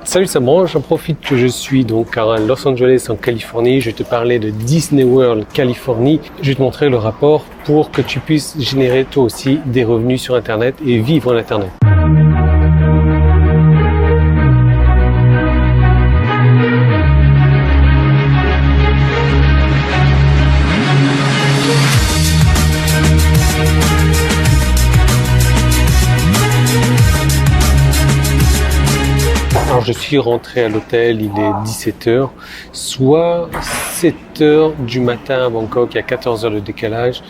Salut, c'est moi, j'en profite que je suis donc à Los Angeles en Californie. Je vais te parler de Disney World Californie. Je vais te montrer le rapport pour que tu puisses générer toi aussi des revenus sur Internet et vivre en Internet. Alors je suis rentré à l'hôtel, il est 17h, soit 7h du matin à Bangkok, il y a 14 heures de décalage.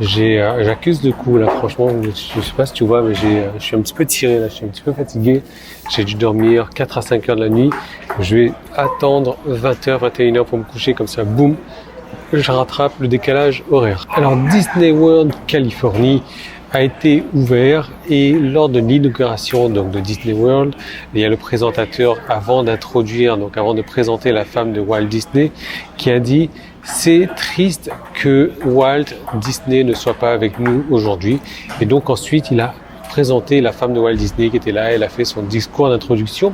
J'accuse de coup là, franchement, je ne sais pas si tu vois, mais je suis un petit peu tiré là, je suis un petit peu fatigué. J'ai dû dormir 4 à 5 heures de la nuit. Je vais attendre 20h, 21h pour me coucher, comme ça, boum, je rattrape le décalage horaire. Alors Disney World Californie a été ouvert et lors de l'inauguration donc de Disney World, il y a le présentateur avant de présenter la femme de Walt Disney qui a dit « C'est triste que Walt Disney ne soit pas avec nous aujourd'hui ». Et donc ensuite il a présenté la femme de Walt Disney qui était là, elle a fait son discours d'introduction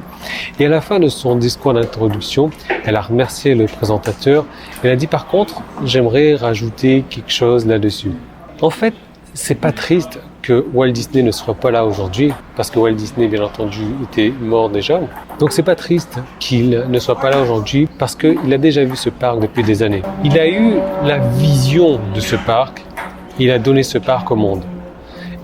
et à la fin de son discours d'introduction, elle a remercié le présentateur. Elle a dit par contre, j'aimerais rajouter quelque chose là-dessus. En fait, c'est pas triste que Walt Disney ne soit pas là aujourd'hui, parce que Walt Disney, bien entendu, était mort déjà. Donc c'est pas triste qu'il ne soit pas là aujourd'hui, parce qu'il a déjà vu ce parc depuis des années. Il a eu la vision de ce parc, il a donné ce parc au monde.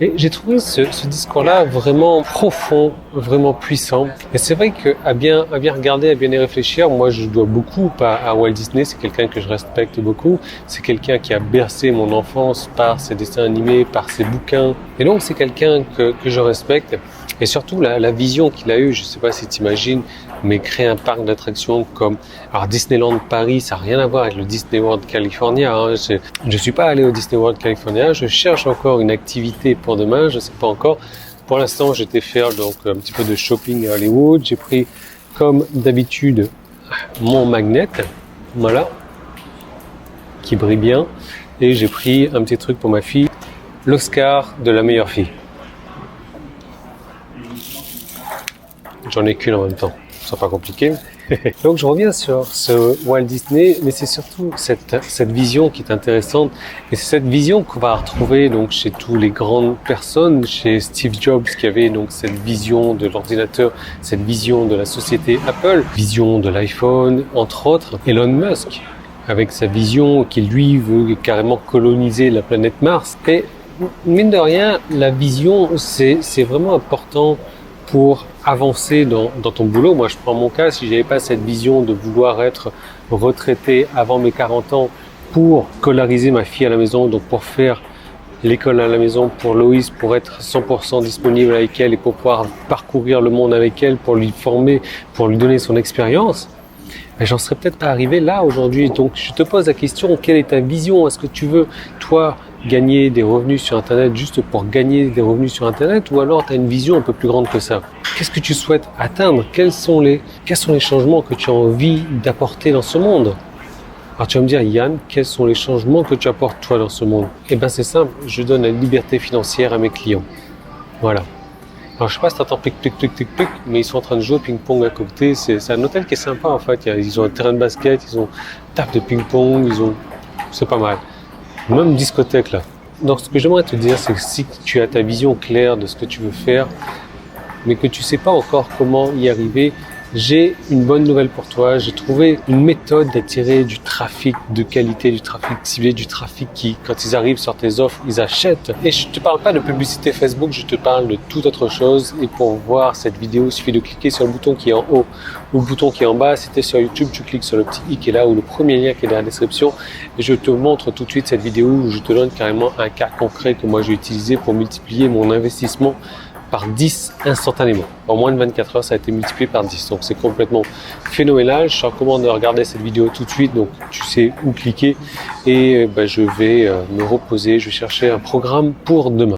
Et j'ai trouvé ce discours-là vraiment profond, vraiment puissant. Et c'est vrai qu'à bien regarder, à bien y réfléchir, moi je dois beaucoup à Walt Disney, c'est quelqu'un que je respecte beaucoup. C'est quelqu'un qui a bercé mon enfance par ses dessins animés, par ses bouquins. Et donc c'est quelqu'un que je respecte. Et surtout la vision qu'il a eue, je ne sais pas si tu imagines, mais créer un parc d'attractions comme alors Disneyland Paris, ça n'a rien à voir avec le Disney World California. Hein. Je ne suis pas allé au Disney World California, je cherche encore une activité pour demain, je ne sais pas encore. Pour l'instant, j'étais faire donc un petit peu de shopping à Hollywood. J'ai pris comme d'habitude mon magnet, voilà, qui brille bien. Et j'ai pris un petit truc pour ma fille, l'Oscar de la meilleure fille. J'en ai qu'une en même temps, c'est pas compliqué. Donc je reviens sur ce Walt Disney, mais c'est surtout cette vision qui est intéressante. Et c'est cette vision qu'on va retrouver donc chez tous les grandes personnes, chez Steve Jobs qui avait donc cette vision de l'ordinateur, cette vision de la société Apple, vision de l'iPhone, entre autres. Elon Musk, avec sa vision qui lui veut carrément coloniser la planète Mars. Et mine de rien, la vision c'est vraiment important pour avancer dans ton boulot. Moi, je prends mon cas, si j'avais pas cette vision de vouloir être retraité avant mes 40 ans pour scolariser ma fille à la maison, donc pour faire l'école à la maison pour Loïs, pour être 100% disponible avec elle et pour pouvoir parcourir le monde avec elle, pour lui former, pour lui donner son expérience, ben, j'en serais peut-être pas arrivé là aujourd'hui. Donc, je te pose la question, quelle est ta vision? Est-ce que tu veux, toi, gagner des revenus sur Internet juste pour gagner des revenus sur Internet, ou alors tu as une vision un peu plus grande que ça? Qu'est-ce que tu souhaites atteindre? Quels sont les changements que tu as envie d'apporter dans ce monde? Alors tu vas me dire, Yann, quels sont les changements que tu apportes toi dans ce monde? Eh bien c'est simple, je donne la liberté financière à mes clients. Voilà. Alors je sais pas si tu entends pic, mais ils sont en train de jouer au ping-pong à côté. C'est un hôtel qui est sympa en fait. Ils ont un terrain de basket, ils ont une table de ping-pong, c'est pas mal. Même une discothèque là. Donc ce que j'aimerais te dire, c'est que si tu as ta vision claire de ce que tu veux faire, mais que tu sais pas encore comment y arriver, j'ai une bonne nouvelle pour toi. J'ai trouvé une méthode d'attirer du trafic de qualité, du trafic ciblé, du trafic qui, quand ils arrivent sur tes offres, ils achètent. Et je te parle pas de publicité Facebook, je te parle de toute autre chose. Et pour voir cette vidéo, il suffit de cliquer sur le bouton qui est en haut ou le bouton qui est en bas. Si tu es sur YouTube, tu cliques sur le petit i qui est là ou le premier lien qui est dans la description. Et je te montre tout de suite cette vidéo où je te donne carrément un cas concret que moi j'ai utilisé pour multiplier mon investissement par 10 instantanément. En moins de 24 heures, ça a été multiplié par 10. Donc c'est complètement phénoménal. Je te recommande de regarder cette vidéo tout de suite. Donc tu sais où cliquer. Et je vais me reposer. Je vais chercher un programme pour demain.